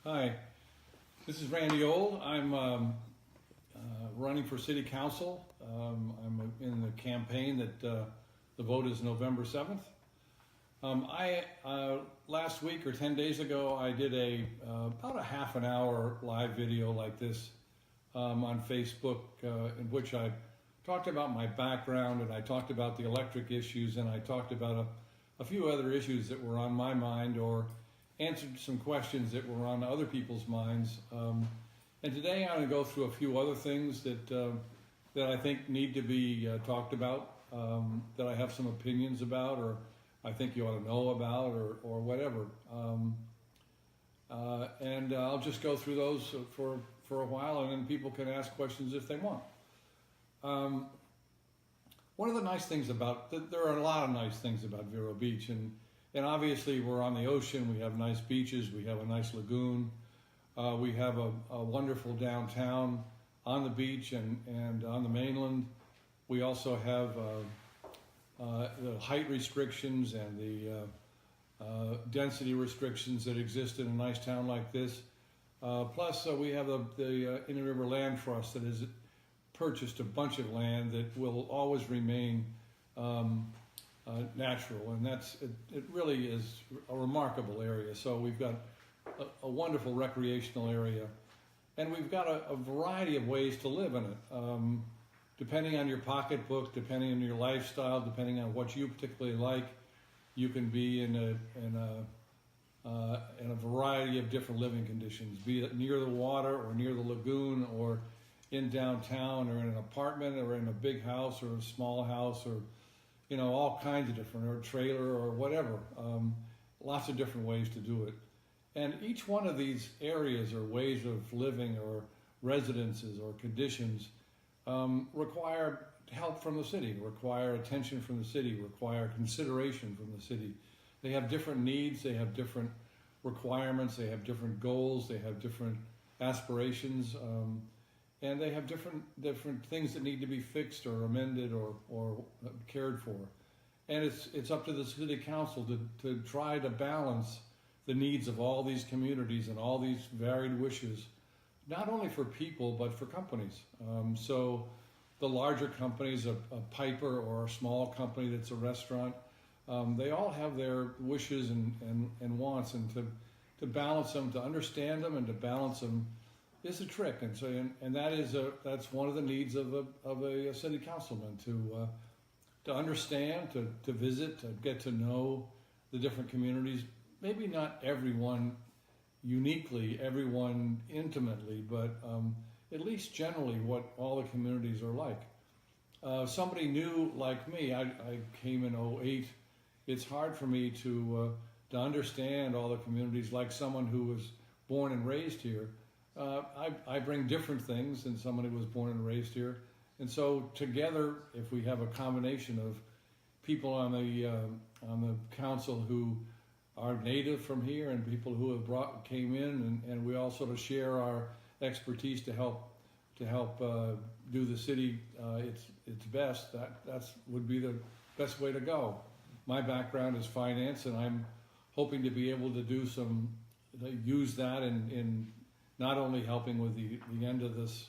Hi, this is Randy Old. I'm running for City Council. I'm in the campaign that the vote is November 7th. Last week or 10 days ago, I did about a half an hour live video like this on Facebook in which I talked about my background, and I talked about the electric issues, and I talked about a few other issues that were on my mind, or answered some questions that were on other people's minds. And today I'm going to go through a few other things that I think need to be talked about, that I have some opinions about, or I think you ought to know about, or whatever. And I'll just go through those for a while, and then people can ask questions if they want. One of the nice things there are a lot of nice things about Vero Beach, and obviously we're on the ocean. We have nice beaches, we have a nice lagoon, we have a wonderful downtown on the beach and on the mainland. We also have the height restrictions and the density restrictions that exist in a nice town like this. Plus we have the Inner River Land Trust that has purchased a bunch of land that will always remain natural, and it really is a remarkable area. So we've got a wonderful recreational area, and we've got a variety of ways to live in it. Depending on your pocketbook, depending on your lifestyle, depending on what you particularly like, you can be in a variety of different living conditions, be it near the water or near the lagoon or in downtown or in an apartment or in a big house or a small house, or all kinds of different, or a trailer or whatever. Lots of different ways to do it. And each one of these areas or ways of living or residences or conditions require help from the city, require attention from the city, require consideration from the city. They have different needs, they have different requirements, they have different goals, they have different aspirations, and they have different things that need to be fixed or amended or cared for. And it's up to the city council to try to balance the needs of all these communities and all these varied wishes, not only for people but for companies. So the larger companies, a Piper or a small company that's a restaurant, they all have their wishes and wants, and to balance them, to understand them, and to balance them is a trick. And so, and that's one of the needs of a city councilman, to understand, to visit, to get to know the different communities. Maybe not everyone uniquely, everyone intimately, but at least generally what all the communities are like. Somebody new like me, I came in '08. It's hard for me to understand all the communities like someone who was born and raised here. I bring different things than someone who was born and raised here. And so together, if we have a combination of people on the council who are native from here and people who have came in, and we all sort of share our expertise to help do the city its best, that would be the best way to go. My background is finance, and I'm hoping to be able to use that in not only helping with the end of this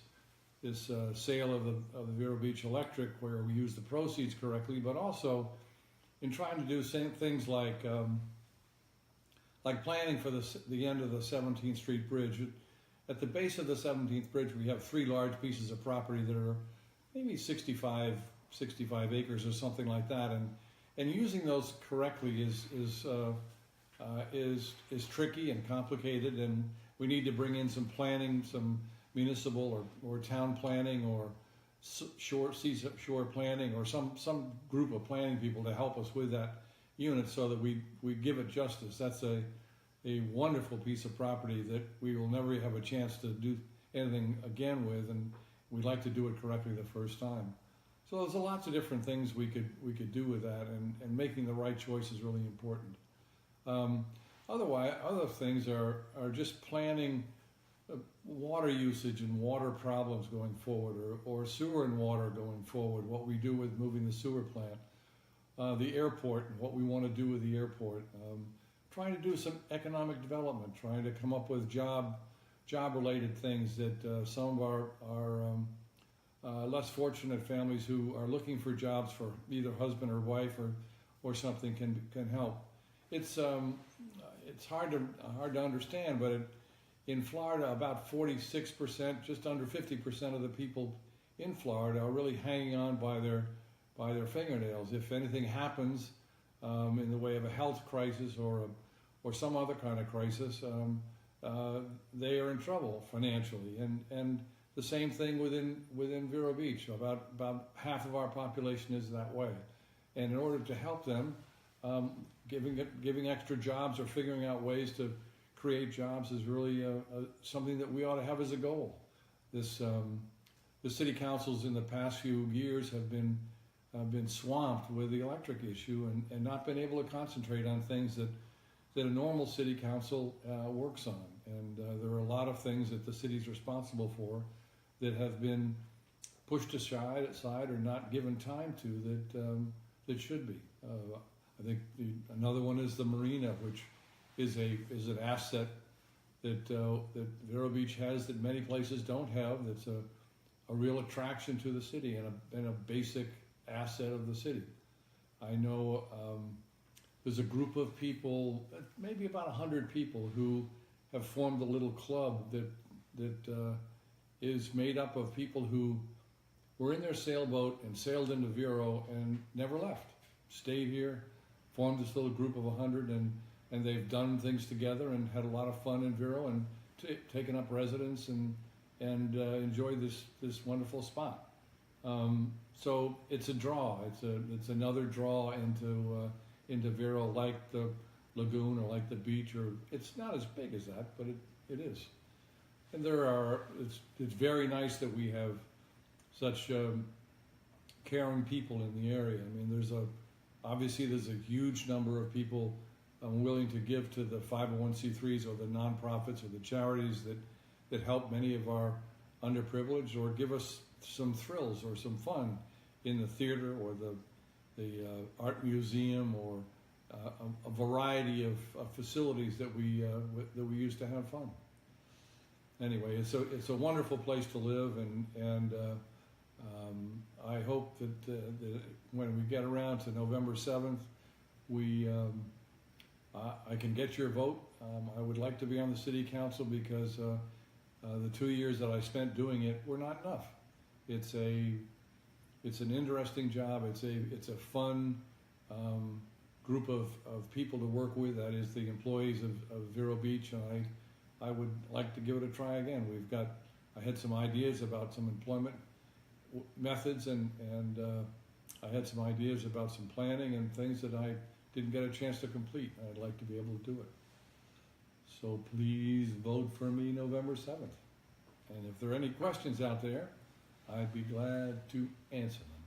sale of the Vero Beach Electric, where we use the proceeds correctly, but also in trying to do things like planning for the end of the 17th Street Bridge. At the base of the 17th Bridge, we have 3 large pieces of property that are maybe 65 acres or something like that, and using those correctly is tricky and complicated, and we need to bring in some planning, some municipal or town planning, or seashore planning, or some group of planning people to help us with that unit, so that we give it justice. That's a wonderful piece of property that we will never have a chance to do anything again with, and we'd like to do it correctly the first time. So there's lots of different things we could do with that, and making the right choice is really important. Otherwise, other things are just planning water usage and water problems going forward, or sewer and water going forward, what we do with moving the sewer plant, the airport, and what we want to do with the airport. trying to do some economic development, trying to come up with job-related things that some of our less fortunate families who are looking for jobs for either husband or wife or something can help. It's hard to understand, but in Florida, about 46%, just under 50% of the people in Florida are really hanging on by their fingernails. If anything happens in the way of a health crisis or some other kind of crisis, they are in trouble financially. And the same thing within Vero Beach. About half of our population is that way. And in order to help them, giving extra jobs or figuring out ways to create jobs is really something that we ought to have as a goal. The city councils in the past few years have been swamped with the electric issue and not been able to concentrate on things that a normal city council works on. And there are a lot of things that the city's responsible for that have been pushed aside or not given time to that should be. I think another one is the marina, which is an asset that Vero Beach has that many places don't have. That's a real attraction to the city and a basic asset of the city. I know there's a group of people, maybe about 100 people, who have formed a little club that is made up of people who were in their sailboat and sailed into Vero and never left. Stayed here, formed this little group of 100, and they've done things together and had a lot of fun in Vero and taken up residence and enjoyed this wonderful spot. So it's a draw. It's another draw into Vero, like the lagoon or like the beach, or it's not as big as that, but it is. And it's very nice that we have such caring people in the area. I mean, obviously there's a huge number of people willing to give to the 501c3s or the nonprofits or the charities that help many of our underprivileged or give us some thrills or some fun in the theater or the art museum or a variety of facilities that we use to have fun. Anyway, it's a wonderful place to live, and I hope that when we get around to November 7th, I can get your vote. I would like to be on the city council because the 2 years that I spent doing it were not enough. It's an interesting job. It's a fun group of people to work with. That is the employees of Vero Beach, and I would like to give it a try again. I had some ideas about some employment methods, and I had some ideas about some planning and things that I didn't get a chance to complete. I'd like to be able to do it. So please vote for me November 7th. And if there are any questions out there, I'd be glad to answer them.